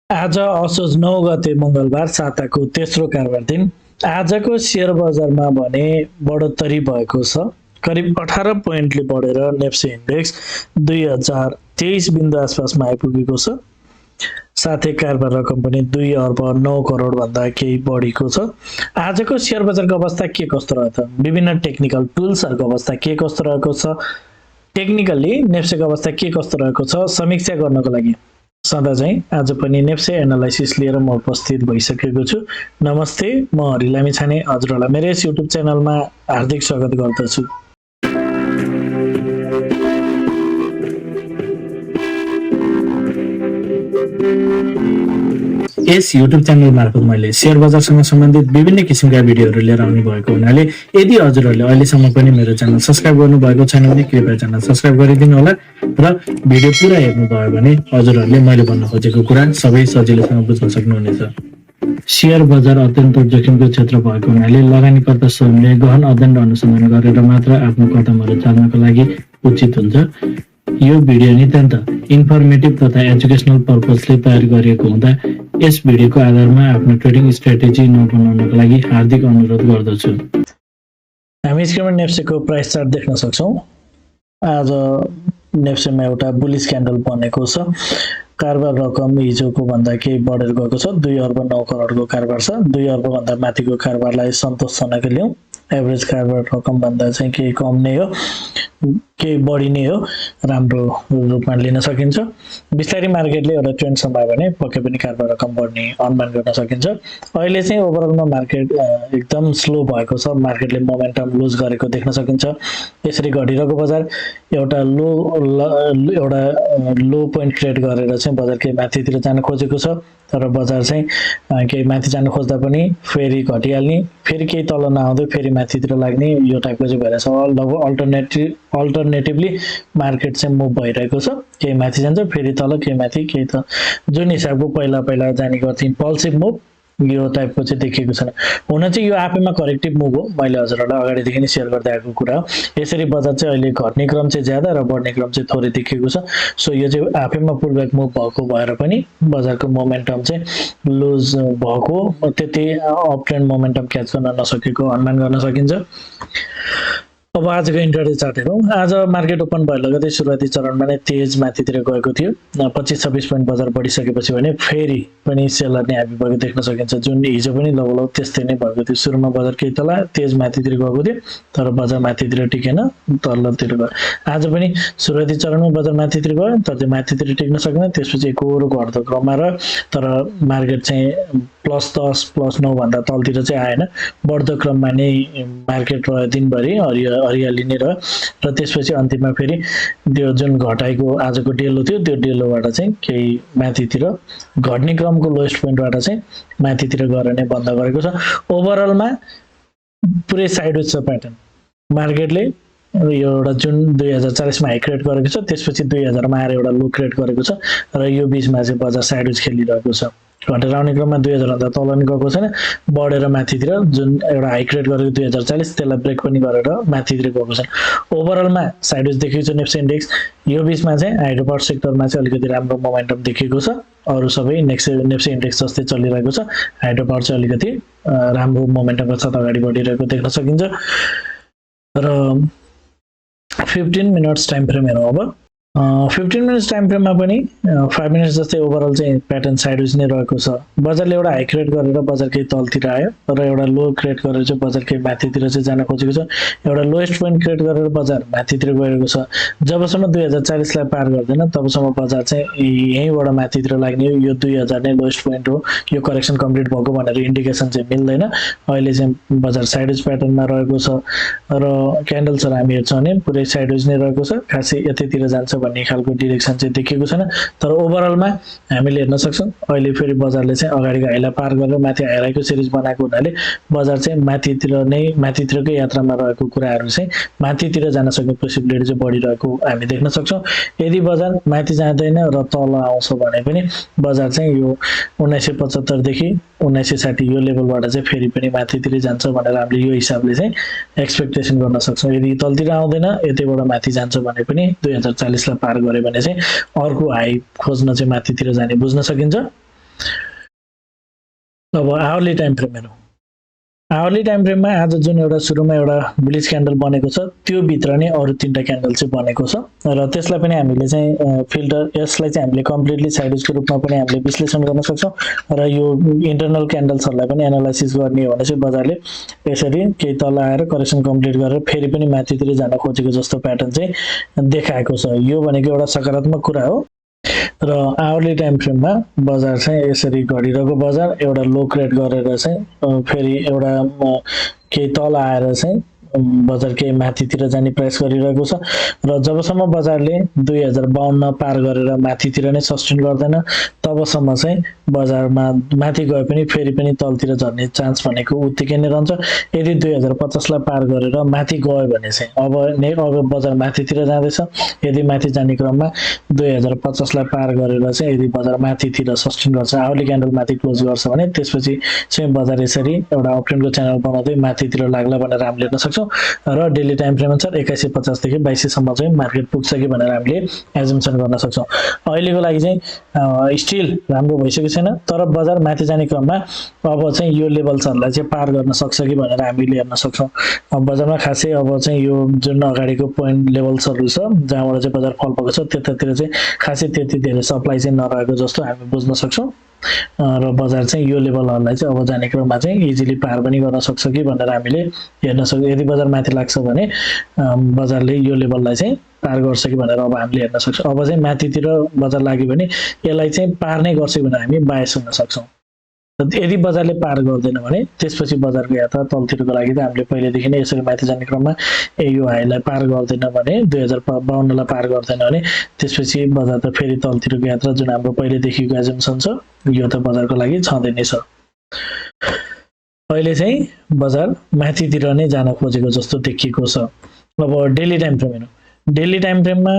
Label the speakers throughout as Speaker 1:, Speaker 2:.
Speaker 1: आज असोज 9 गते मंगलबार साताको तेस्रो कारोबार दिन। आजको शेयर बजारमा भने बढोत्तरी भएको छ। करिब 18 पोइन्टले बढेर नेप्से इन्डेक्स 2023 बिन्दु आसपासमा आइपुगेको छ। साथै कारोबार रकम पनि 2 अर्ब 9 करोड भन्दा केही बढीको छ। आजको शेयर बजारको अवस्था के कस्तो रह्यो त? विभिन्न टेक्निकल टुल्सहरूको अवस्था के कस्तो रहेको छ? टेक्निकली नेप्सेको अवस्था के कस्तो रहेको छ समीक्षा गर्नको लागि सदा चाहिँ आज पनि नेप्से एनालाइसिस लिएर म उपस्थित भइसकेको छु। नमस्ते, म हरि लामिछाने हजुरहरूलाई मेरो यस युट्युब च्यानलमा हार्दिक स्वागत गर्दछु। यस युट्युब च्यानल मार्फत मैले शेयर बजारसँग सम्बन्धित विभिन्न किसिमका भिडियोहरू लिएर आउने भएको हुनाले यदि हजुरहरूले अहिलेसम्म पनि मेरो च्यानल सब्स्क्राइब गर्नुभएको छैन भने कृपया च्यानल सब्स्क्राइब गरिदिनु होला र भिडियो पुरा हेर्नुभयो भने हजुरहरूले मैले भन्न खोजेको कुरा सबै सजिलैसँग बुझ्न सक्नुहुनेछ। शेयर बजार अत्यन्त जोखिमको क्षेत्र भएको हुनाले लगानीकर्ता स्वयंले गहन अध्ययन र अनुसन्धान गरेर मात्र आफ्नो कदमहरू चाल्नको लागि उचित हुन्छ। यो भिडियो नितान्त इन्फर्मेटिभ तथा एजुकेसनल पर्पजले तयार गरिएको हुँदा यस भिडियोको आधारमा आफ्नो ट्रेडिङ स्ट्र्याटेजी नबनाउनको लागि हार्दिक अनुरोध गर्दछु। हामी स्क्रिनमा नेप्सेको प्राइस चार्ट देख्न सक्छौँ। आज नेप्सेमा एउटा बुलिस क्यान्डल बनेको छ। कारोबार रकम हिजोको भन्दा केही बढेर गएको छ। 2 अर्ब 9 करोडको कारोबार छ। 2 अर्ब भन्दा माथिको कारोबारलाई सन्तोषजनक लियौँ। एभरेज कारोबार रकम भन्दा चाहिँ केही कम नै हो, केही बढी नै हो, राम्रो रूपमा लिन सकिन्छ। बिस्तारै मार्केटले एउटा ट्रेन्ड समायो भने पक्कै पनि कारोबार रकम बढ्ने अनुमान गर्न सकिन्छ। अहिले चाहिँ ओभरअलमा मार्केट एकदम स्लो भएको छ। मार्केटले मोमेन्टम लुज गरेको देख्न सकिन्छ। यसरी घटिरहेको बजार एउटा लो पोइन्ट क्रिएट गरेर चाहिँ बजार केही माथितिर जान खोजेको छ, तर बजार चाहिँ केही माथि जान खोज्दा पनि फेरि घटिहाल्ने, फेरि केही तल नआउँदै फेरि माथितिर लाग्ने, यो टाइपको चाहिँ भइरहेछ। लगभग अल्टरनेटिभली मार्केट चाहिँ मुभ भइरहेको छ। केही माथि जान्छ, फेरि तल, केही माथि, केही त जुन हिसाबको पहिला जाने गर्थ्यो इम्पल्सिभ मुभ, यो टाइपको चाहिँ देखिएको छैन। हुन चाहिँ यो आफैमा करेक्टिभ मुभ हो। मैले हजुरहरूलाई अगाडिदेखि नै सेयर गर्दै आएको कुरा हो। यसरी बजार चाहिँ अहिले घट्ने क्रम चाहिँ ज्यादा र बढ्ने क्रम चाहिँ थोरै देखिएको छ। सो यो चाहिँ आफैमा पुलब्याक मुभ भएको भएर पनि बजारको मोमेन्टम चाहिँ लुज भएको, त्यति अप ट्रेन्ड मोमेन्टम क्याच गर्न नसकेको अनुमान गर्न सकिन्छ। अब आजको इन्ट्राडे चार्ट हेरौँ। आज मार्केट ओपन भए लगतै सुरुवाती चरणमा नै तेज माथितिर गएको थियो। 25-26 पोइन्ट बजार बढिसकेपछि भने फेरि पनि सेलर नै हाबी भएको देख्न सकिन्छ, जुन हिजो पनि लगभग त्यस्तै नै भएको थियो। सुरुमा बजार केही तल तेज माथितिर गएको थियो, तर बजार माथितिर टिकेन, तल्लोतिर गयो। आज पनि सुरुवाती चरणमा बजार माथितिर गयो, तर त्यो माथितिर टिक्न सकेन। त्यसपछि एकहोरो घट्दो क्रममा रह्यो, तर मार्केट चाहिँ +10 +9 भन्दा तलतिर चाहिँ आएन। बढ्दो क्रममा नै मार्केट रह्यो दिनभरि, हरियाली नै रह्यो। र त्यसपछि अन्तिममा फेरि त्यो जुन घटाइको आजको डेलो थियो, त्यो डेलोबाट चाहिँ केही माथितिर घट्ने क्रमको लोएस्ट पोइन्टबाट चाहिँ माथितिर गएर नै बन्द गरेको छ। ओभरअलमा पुरै साइडवेज छ प्याटर्न। मार्केटले यो एउटा जुन 2040 मा हाई क्रिएट गरेको छ, त्यसपछि 2000 मा आएर एउटा लो क्रिएट गरेको छ र यो बीचमा चाहिँ बजार साइडवेज खेलिरहेको छ। घटेर आउने क्रममा 2000 भन्दा तल नि गएको छैन, बढेर माथितिर जुन एउटा हाई क्रिएट गरेको 2040 त्यसलाई ब्रेक पनि गरेर माथितिर गएको छ। ओभरअलमा साइडवेज देखेको छ नेप्से इन्डेक्स। यो बीचमा चाहिँ हाइड्रो पावर सेक्टरमा चाहिँ अलिकति राम्रो मोमेन्टम देखेको छ। अरू सबै नेप्से इन्डेक्स जस्तै चलिरहेको छ। हाइड्रो पावर चाहिँ अलिकति राम्रो मोमेन्टमको साथ अगाडि बढिरहेको देख्न सकिन्छ। र 15 मिनट्स टाइम फ्रेम हेरौँ अब। 15 मिनट्स टाइम फ्रेममा पनि 5 मिनट्स जस्तै ओभरअल चाहिँ प्याटर्न साइडवेज नै रहेको छ। बजारले एउटा हाई क्रिएट गरेर बजार केही तलतिर आयो, र एउटा लो क्रिएट गरेर चाहिँ बजार केही माथितिर चाहिँ जान खोजेको छ। एउटा लोएस्ट पोइन्ट क्रिएट गरेर बजार माथितिर गएको छ। जबसम्म 2040 लाई पार गर्दैन तबसम्म बजार चाहिँ यहीँबाट माथितिर लाग्ने। यो 2000 नै लोएस्ट पोइन्ट हो। यो करेक्सन कम्प्लिट भएको भनेर इन्डिकेसन चाहिँ मिल्दैन। अहिले चाहिँ बजार साइडवेज प्याटर्नमा रहेको छ र क्यान्डल्सहरू हामी हेर्छौँ भने पुरै साइडवेज नै रहेको छ। खासै यतैतिर जान्छ भन्ने खालको डिरेक्सन चाहिँ देखिएको छैन। तर ओभरअलमा हामीले हेर्न सक्छौँ अहिले फेरि बजारले चाहिँ अगाडिको हाइलाई पार गरेर माथि हाइराइको सिरिज बनाएको हुनाले बजार चाहिँ माथितिरकै यात्रामा रहेको कुराहरू चाहिँ माथितिर जान सक्ने पोसिबिलिटी चाहिँ बढिरहेको हामी देख्न सक्छौँ। यदि बजार माथि जाँदैन र तल आउँछ भने पनि बजार चाहिँ यो 1975 देखि 1960 यो लेभलबाट चाहिँ फेरि पनि माथितिर जान्छ भनेर हामीले यो हिसाबले चाहिँ एक्सपेक्टेसन गर्न सक्छौँ। यदि तलतिर आउँदैन यतैबाट माथि जान्छ भने पनि 2040 लाई पार गरे भने चाहिँ अर्को हाई खोज्न चाहिँ माथितिर जाने बुझ्न सकिन्छ। अब आवरली टाइम फ्रेम हेरौँ। आवरली टाइम फ्रेममा आज जुन एउटा सुरुमा एउटा बुलिश क्यान्डल बनेको छ त्यो भित्र नै अरु 3टा क्यान्डल चाहिँ बनेको छ र त्यसलाई पनि हामीले चाहिँ फिल्टर यसलाई चाहिँ हामीले कम्प्लिटली साइडवेजको रूपमा पनि हामीले विश्लेषण गर्न सक्छौं र यो इन्टरनल क्यान्डल्सहरुलाई पनि एनालाइसिस गर्ने हो भने चाहिँ बजारले यसरी केही तल आएर करेक्सन कम्प्लिट गरेर फेरि पनि माथितिर जान खोजेको जस्तो प्याटर्न चाहिँ देखाएको छ। यो भनेको एउटा सकारात्मक कुरा हो र आवरली टाइम फ्रेममा बजार चाहिँ यसरी घडिरहेको बजार एउटा लो क्रिएट गरेर चाहिँ फेरि एउटा केही तल आएर चाहिँ बजार केही माथितिर जाने प्रयास गरिरहेको छ र जबसम्म बजारले 2052 पार गरेर माथितिर नै सस्टेन गर्दैन तबसम्म चाहिँ बजारमा माथि गए पनि फेरि पनि तलतिर झर्ने चान्स भनेको उत्तिकै नै रहन्छ। यदि 2050 लाई पार गरेर माथि गयो भने चाहिँ अब बजार माथितिर जाँदैछ। यदि माथि जाने क्रममा 2050 लाई पार गरेर चाहिँ यदि बजार माथितिर सस्टेन गर्छ आवरली क्यान्डल माथि क्लोज गर्छ भने त्यसपछि चाहिँ बजार यसरी एउटा अपट्रेन्डको च्यानल बनाउँदै माथितिर लाग्ला भनेर हामीले हेर्न सक्छौं र डेली टाइम फ्रेम अनुसार 2150 देखि 2200 सम्म चाहिँ मार्केट पुग्छ कि भनेर हामीले एजम्पसन गर्न सक्छौं। अहिलेको लागि चाहिँ स्टिल राम्रो भइसकेको छैन तर बजार माथि जाने क्रममा अब चाहिँ यो लेभल्सहरुलाई चाहिँ पार गर्न सक्छ कि भनेर हामीले हेर्न सक्छौं। अब बजारमा खासै अब चाहिँ यो जुन अगाडिको पोइन्ट लेभल्सहरु छ जहाँबाट चाहिँ बजार फल भएको छ त्यतातिर चाहिँ खासै त्यति धेरै सप्लाई चाहिँ नरहेको जस्तो हामी बुझ्न सक्छौं र बजार चाहिँ यो लेभलहरुलाई चाहिँ अब जाने क्रममा चाहिँ इजिली पार पनि गर्न सक्छ कि भनेर हामीले हेर्न सक्छौं। यदि बजार माथि लाग्छ भने बजारले यो लेभललाई चाहिँ पार गर्छ कि भनेर अब हामीले हेर्न सक्छौं। अब चाहिँ माथितिर बजार लाग्यो भने यसलाई चाहिँ पार नै गर्छ भनेर हामी बायस हुन सक्छौं। यदि बजारले पार गर्दैन भने त्यसपछि बजारको यात्रा तलतिरको लागि त हामीले पहिलेदेखि नै यसरी माथि जाने क्रममा यो हाईलाई पार गर्दैन भने 2052 लाई पार गर्दैन भने त्यसपछि बजार त फेरि तलतिरको यात्रा जुन हाम्रो पहिलेदेखिको एजम्पसन छ यो त बजारको लागि छँदै नै छ। अहिले चाहिँ बजार माथितिर नै जान खोजेको जस्तो देखिएको छ। अब डेली टाइम फ्रेम हेरौँ। डेली टाइम फ्रेममा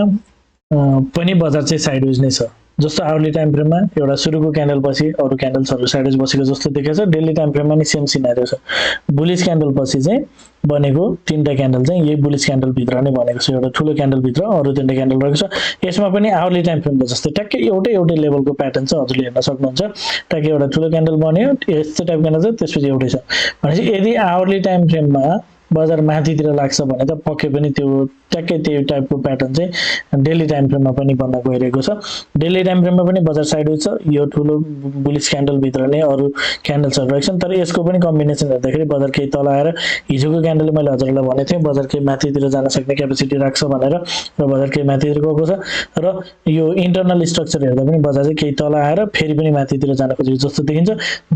Speaker 1: पनि बजार चाहिँ साइडवेज नै छ। जस्तो आवरली टाइम फ्रेममा एउटा सुरुको क्यान्डल पछि अरु क्यान्डल्सहरु साइडवेज बसेको जस्तो देखेको छ डेली टाइम फ्रेममा नि सेम सिनारियो छ। बुलिश क्यान्डल पछि चाहिँ बनेको 3टा क्यान्डल चाहिँ यही बुलिश क्यान्डल भित्र नै बनेको छ। एउटा ठूलो क्यान्डल भित्र अरु 3टा क्यान्डल रहेको छ। यसमा पनि आवरली टाइम फ्रेमको जस्तै ट्याक्कै एउटै लेभलको प्याटर्न छ हजुरले हेर्न सक्नुहुन्छ। ट्याक्कै एउटा ठूलो क्यान्डल बन्यो यस्तो टाइपको क्यान्डल छ त्यसपछि एउटै छ। भनेपछि यदि आवरली टाइम फ्रेममा बजार माथितिर लाग्छ भने त पक्कै पनि त्यो ट्याक्कै त्यही टाइपको प्याटर्न चाहिँ डेली टाइम फ्रेममा पनि बन्न गइरहेको छ। डेली टाइम फ्रेममा पनि बजार साइडवेज छ। यो ठूलो बुलिश क्यान्डल भित्र नै अरु क्यान्डल्सहरु रहेको छन् तर यसको पनि कम्बिनेसन हेर्दाखेरि बजार केही तल आएर हिजोको क्यान्डलले मैले हजुरलाई भनेको थिएँ बजार केही माथितिर जान सक्ने क्यापेसिटी राख्छ भनेर र बजार केही माथितिर गएको छ र यो इन्टरनल स्ट्रक्चर हेर्दा पनि बजार चाहिँ केही तल आएर फेरि पनि माथितिर जान खोजेको जस्तो देखिन्छ।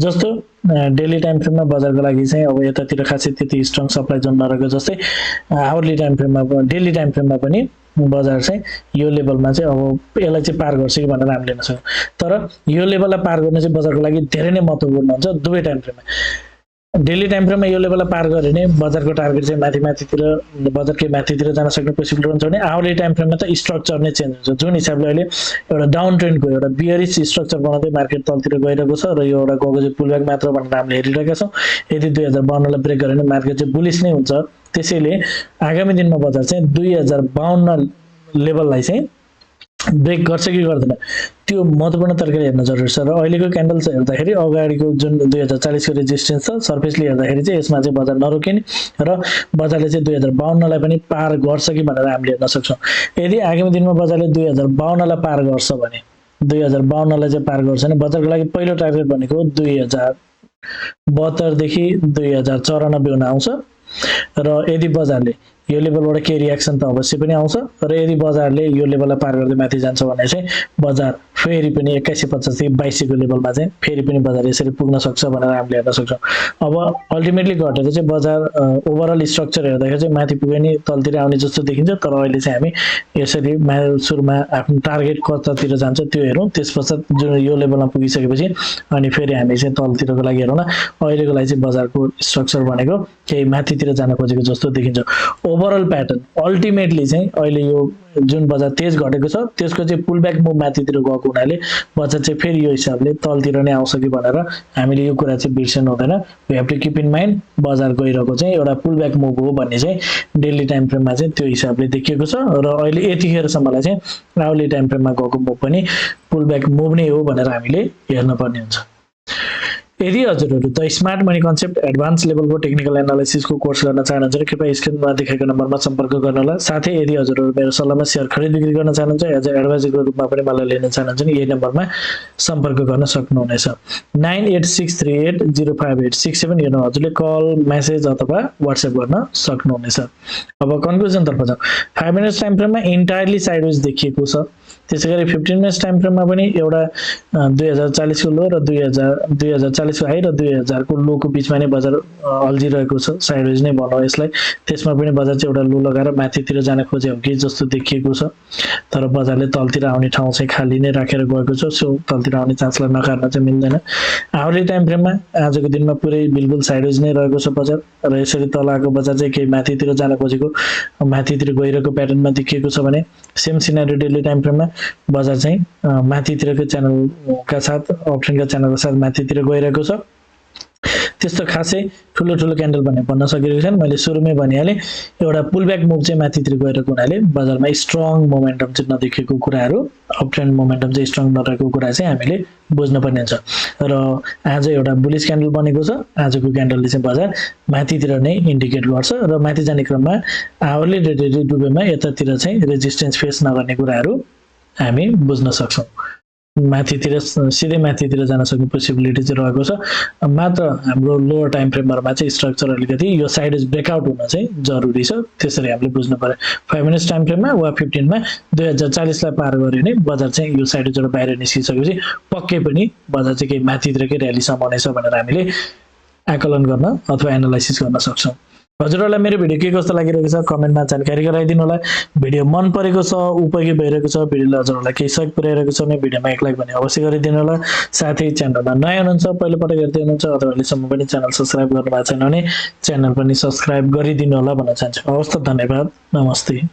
Speaker 1: जस्तो डेली टाइम फ्रेममा बजारको लागि चाहिँ अब यतातिर खासै त्यति स्ट्रङ सप्लाई जोन नरहेको जस्तै आवरली टाइम फ्रेममा डेली टाइम फ्रेममा पनि बजार चाहिँ यो लेभलमा चाहिँ अब यसलाई चाहिँ पार गर्छ कि भनेर हामीले हेर्न सक्छौं। तर यो लेभललाई पार गर्न चाहिँ बजारको लागि धेरै नै महत्त्वपूर्ण हुन्छ दुवै टाइम फ्रेममा। डेली टाइम फ्रेममा यो लेभललाई पार गरे नै बजारको टार्गेट चाहिँ माथितिर बजारकै माथितिर जान सक्ने पोसिबिलिटी हुन्छ भने आवरली टाइम फ्रेममा त स्ट्रक्चर नै चेन्ज हुन्छ। जुन हिसाबले अहिले एउटा डाउन ट्रेन्डको एउटा बियरिश स्ट्रक्चर बनाउँदै मार्केट तलतिर गइरहेको छ र यो एउटा गएको चाहिँ पुलब्याक मात्र भनेर हामीले हेरिरहेका छौं। यदि 2052 लाई ब्रेक गरे भने मार्केट चाहिँ बुलिश नै हुन्छ। त्यसैले आगामी दिनमा बजार चाहिँ 2052 लेभललाई चाहिँ ब्रेक गर्छ कि गर्दैन त्यो महत्त्वपूर्ण तरिकाले हेर्न जरुरी छ र अहिलेको क्यान्डल्स हेर्दाखेरि अगाडिको जुन 2040 को रेजिस्टेन्स छ सरफेसले हेर्दाखेरि चाहिँ यसमा चाहिँ बजार नरोकिने र बजारले चाहिँ 2052 लाई पनि पार गर्छ कि भनेर हामीले हेर्न सक्छौं। यदि आगामी दिनमा बजारले 2052 लाई पार गर्छ भने 2052 लाई चाहिँ पार गर्छ भने बजारको लागि पहिलो टार्गेट भनेको 2072 देखि 2094 हुन आउँछ र यदि बजारले यो लेभलबाट के रियाक्सन त अवश्य पनि आउँछ र यदि बजारले यो लेभललाई पार गर्दै माथि जान्छ भने चाहिँ बजार फेरि पनि 2150 देखि 2200 को लेभलमा चाहिँ फेरि पनि बजार यसरी पुग्न सक्छ भनेर हामीले हेर्न सक्छौं। अब अल्टिमेटली घटेर चाहिँ बजार ओभरअल स्ट्रक्चर हेर्दाखेरि चाहिँ माथि पुगे नि तलतिर आउने जस्तो देखिन्छ तर अहिले चाहिँ हामी यसरी सुरुमा आफ्नो टार्गेट कतातिर जान्छ त्यो हेरौं त्यसपछि जुन यो लेभलमा पुगिसकेपछि अनि फेरि हामी चाहिँ तलतिरको लागि हेरौँला। अहिलेको लागि चाहिँ बजारको स्ट्रक्चर भनेको केही माथितिर जान खोजेको जस्तो देखिन्छ। ओभरअल प्याटर्न अल्टिमेटली चाहिँ अहिले यो जुन बजार तेज घटेको छ त्यसको चाहिँ पुलब्याक मुभ माथितिर गएको हुनाले बजार चाहिँ फेरि यो हिसाबले तलतिर नै आउँछ कि भनेर हामीले यो कुरा चाहिँ बिर्सनु हुँदैन। We have to keep in mind बजार गइरहेको चाहिँ एउटा पुलब्याक मुभ हो भन्ने चाहिँ डेली टाइम फ्रेममा चाहिँ त्यो हिसाबले देखिएको छ र अहिले यतिखेरसम्मलाई चाहिँ आवरली टाइम फ्रेममा गएको मुभ पनि पुलब्याक मुभ नै हो भनेर हामीले हेर्न पर्ने हुन्छ। यदि हजुरहरू the smart money concept advance लेभलको टेक्निकल एनालाइसिसको कोर्स गर्न चाहनुहुन्छ भने कृपया स्क्रिनमा देखेको नम्बरमा सम्पर्क गर्नुहोला। साथै यदि हजुरहरू मेरो सल्लाहमा सेयर खरिद बिक्री गर्न चाहनुहुन्छ एज अ एडभाइजरको रूपमा पनि मलाई लिन चाहनुहुन्छ भने यही नम्बरमा सम्पर्क गर्न सक्नुहुनेछ। 9863805867 यो हजुरले कल मेसेज अथवा व्हाट्सएप गर्न सक्नुहुनेछ। अब कन्क्लुजनतर्फ जाउँ। 5 मिनट्स टाइम फ्रेममा इन्टायरली साइडवेज देखिएको छ। त्यसैगरी 15 मिनट्स टाइम फ्रेममा पनि एउटा 2040 को लो र 2040 को हाई र 2000 को लो को बीचमा नै बजार अल्झिरहेको छ। साइडवेज नै भनौँ यसलाई। त्यसमा पनि बजार चाहिँ एउटा लो लगाएर माथितिर जान खोजे हो कि जस्तो देखिएको छ। तर बजारले तलतिर आउने ठाउँ चाहिँ खाली नै राखेर गएको छ। सो तलतिर आउने चान्सलाई नकार्न चाहिँ मिल्दैन। आवरली टाइम फ्रेममा आजको दिनमा पुरै बिल्कुल साइडवेज नै रहेको छ बजार र यसरी तल आएको बजार चाहिँ केही माथितिर जान खोजेको माथितिर गइरहेको प्याटर्नमा देखिएको छ भने सेम सिनारियो डेली टाइम फ्रेममा बजार चाहिँ माथितिरको च्यानलका साथ अप्सनका च्यानलका साथ माथितिर गइरहेको छ। त्यस्तो खासै ठुलो ठुलो क्यान्डल भने भन्न सकिरहेको छैन। मैले सुरुमै भनिहालेँ एउटा पुलब्याक मुभ चाहिँ माथितिर गइरहेको हुनाले बजारमा स्ट्रङ मोमेन्टम चाहिँ नदेखिएको कुराहरू अप ट्रेन्ड मोमेन्टम चाहिँ स्ट्रङ नरहेको कुरा चाहिँ हामीले बुझ्नुपर्ने हुन्छ। र आज एउटा बुलिस क्यान्डल बनेको छ। आजको क्यान्डलले चाहिँ बजार माथितिर नै इन्डिकेट गर्छ र माथि जाने क्रममा आवरली डेली डुबेमा यतातिर चाहिँ रेजिस्टेन्स फेस नगर्ने कुराहरू हामी बुझ्न सक्छौँ। माथितिर सिधै माथितिर जान सक्ने पोसिबिलिटी चाहिँ रहेको छ। मात्र हाम्रो लोवर टाइम फ्रेमहरुमा चाहिँ स्ट्रक्चर अलिकति यो साइडवेज ब्रेकआउट हुन चाहिँ जरुरी छ। त्यसरी हामीले बुझ्नु पर्यो। 5 मिनट्स टाइम फ्रेममा वा 15 मा 2040 लाई पार गर्यो भने बजार चाहिँ यो साइडवेजबाट बाहिर निस्किसकेपछि पक्कै पनि बजार चाहिँ केही माथितिरकै र्याली सम्हाउनेछ भनेर हामीले आकलन गर्न अथवा एनालाइसिस गर्न सक्छौँ। हजुरहरूलाई मेरो भिडियो के कस्तो लागिरहेको छ कमेन्टमा जानकारी गराइदिनु होला। भिडियो मन परेको छ, उपयोगी भइरहेको छ, भिडियोले हजुरहरूलाई केही सहयोग पुर्याइरहेको छ भने भिडियोमा एक लाइक भने अवश्य गरिदिनु होला। साथै च्यानलमा नयाँ हुनुहुन्छ, पहिलो पटक हेर्दै हुनुहुन्छ अथवा अहिलेसम्म पनि च्यानल सब्स्क्राइब गर्नुभएको छैन भने च्यानल पनि सब्स्क्राइब गरिदिनु होला भन्न चाहन्छु। हवस् त, धन्यवाद, नमस्ते।